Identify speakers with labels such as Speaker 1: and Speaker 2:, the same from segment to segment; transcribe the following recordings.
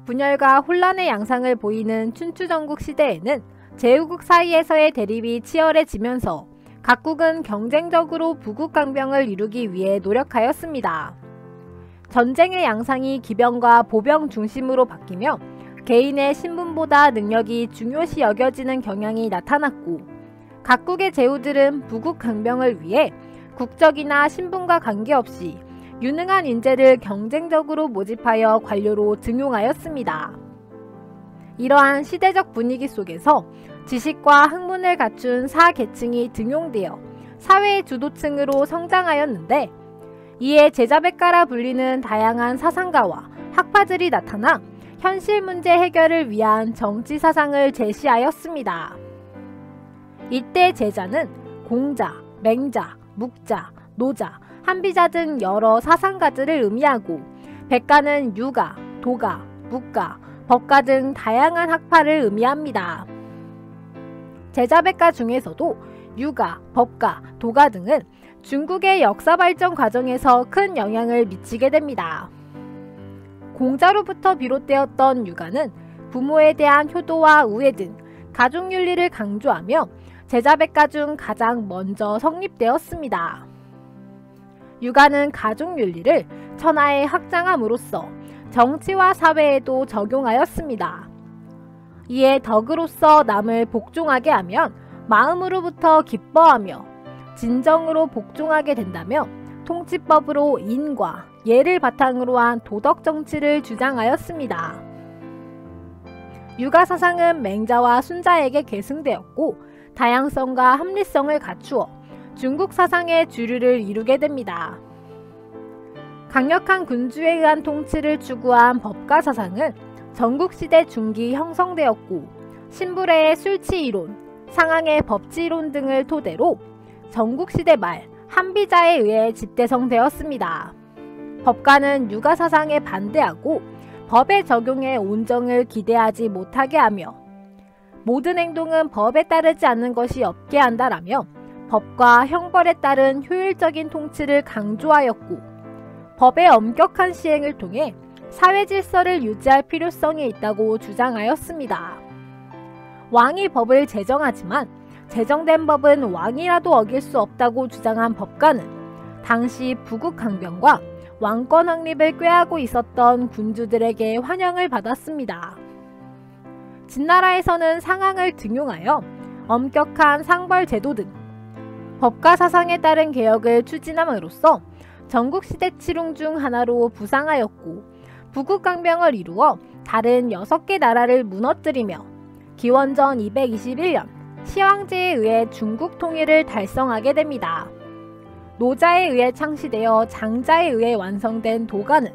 Speaker 1: 분열과 혼란의 양상을 보이는 춘추전국 시대에는 제후국 사이에서의 대립이 치열해지면서 각국은 경쟁적으로 부국강병을 이루기 위해 노력하였습니다. 전쟁의 양상이 기병과 보병 중심으로 바뀌며 개인의 신분보다 능력이 중요시 여겨지는 경향이 나타났고, 각국의 제후들은 부국강병을 위해 국적이나 신분과 관계없이 유능한 인재를 경쟁적으로 모집하여 관료로 등용하였습니다. 이러한 시대적 분위기 속에서 지식과 학문을 갖춘 사계층이 등용되어 사회의 주도층으로 성장하였는데, 이에 제자백가라 불리는 다양한 사상가와 학파들이 나타나 현실 문제 해결을 위한 정치 사상을 제시하였습니다. 이때 제자는 공자, 맹자, 묵자, 노자, 한비자 등 여러 사상가들을 의미하고, 백가는 유가, 도가, 묵가, 법가 등 다양한 학파를 의미합니다. 제자백가 중에서도 유가, 법가, 도가 등은 중국의 역사 발전 과정에서 큰 영향을 미치게 됩니다. 공자로부터 비롯되었던 유가는 부모에 대한 효도와 우애 등 가족윤리를 강조하며 제자백가 중 가장 먼저 성립되었습니다. 유가는 가족윤리를 천하에 확장함으로써 정치와 사회에도 적용하였습니다. 이에 덕으로서 남을 복종하게 하면 마음으로부터 기뻐하며, 진정으로 복종하게 된다며 통치법으로 인과 예를 바탕으로 한 도덕 정치를 주장하였습니다. 유가 사상은 맹자와 순자에게 계승되었고, 다양성과 합리성을 갖추어 중국 사상의 주류를 이루게 됩니다. 강력한 군주에 의한 통치를 추구한 법가 사상은 전국시대 중기 형성되었고, 신부래의 술치이론, 상항의 법치이론 등을 토대로 전국시대 말 한비자에 의해 집대성되었습니다. 법가는 유가 사상에 반대하고 법의 적용에 온정을 기대하지 못하게 하며, 모든 행동은 법에 따르지 않는 것이 없게 한다라며 법과 형벌에 따른 효율적인 통치를 강조하였고, 법의 엄격한 시행을 통해 사회 질서를 유지할 필요성이 있다고 주장하였습니다. 왕이 법을 제정하지만 제정된 법은 왕이라도 어길 수 없다고 주장한 법가는 당시 부국강병과 왕권 확립을 꾀하고 있었던 군주들에게 환영을 받았습니다. 진나라에서는 상항을 등용하여 엄격한 상벌 제도 등 법가 사상에 따른 개혁을 추진함으로써 전국시대 칠웅 중 하나로 부상하였고, 부국강병을 이루어 다른 6개 나라를 무너뜨리며 기원전 221년 시황제에 의해 중국 통일을 달성하게 됩니다. 노자에 의해 창시되어 장자에 의해 완성된 도가는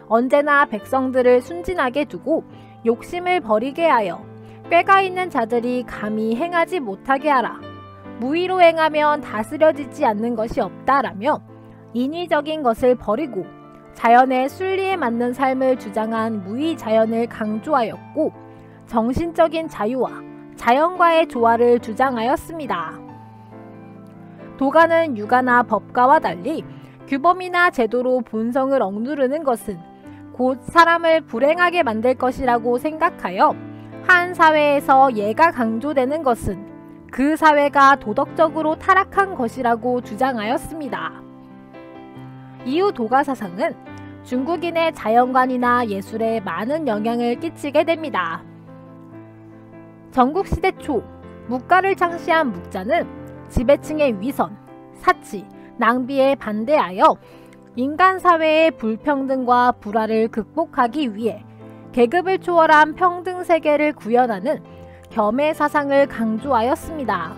Speaker 1: 언제나 백성들을 순진하게 두고 욕심을 버리게 하여 꾀가 있는 자들이 감히 행하지 못하게 하라, 무의로 행하면 다스려지지 않는 것이 없다라며 인위적인 것을 버리고 자연의 순리에 맞는 삶을 주장한 무의자연을 강조하였고, 정신적인 자유와 자연과의 조화를 주장하였습니다. 도가는 유가나 법가와 달리 규범이나 제도로 본성을 억누르는 것은 곧 사람을 불행하게 만들 것이라고 생각하여, 한 사회에서 예가 강조되는 것은 그 사회가 도덕적으로 타락한 것이라고 주장하였습니다. 이후 도가 사상은 중국인의 자연관이나 예술에 많은 영향을 끼치게 됩니다. 전국시대 초 묵가를 창시한 묵자는 지배층의 위선, 사치, 낭비에 반대하여 인간사회의 불평등과 불화를 극복하기 위해 계급을 초월한 평등세계를 구현하는 겸해 사상을 강조하였습니다.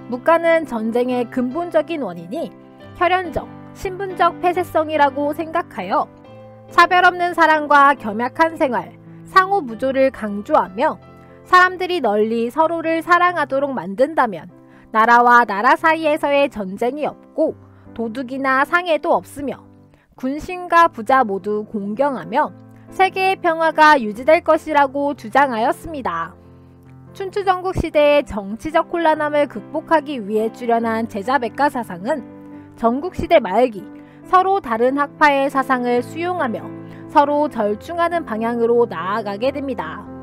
Speaker 1: 묵가는 전쟁의 근본적인 원인이 혈연적, 신분적 폐쇄성이라고 생각하여 차별 없는 사랑과 겸약한 생활, 상호 무조를 강조하며 사람들이 널리 서로를 사랑하도록 만든다면 나라와 나라 사이에서의 전쟁이 없고 도둑이나 상해도 없으며 군신과 부자 모두 공경하며 세계의 평화가 유지될 것이라고 주장하였습니다. 춘추전국 시대의 정치적 혼란함을 극복하기 위해 출현한 제자백가 사상은 전국시대 말기 서로 다른 학파의 사상을 수용하며 서로 절충하는 방향으로 나아가게 됩니다.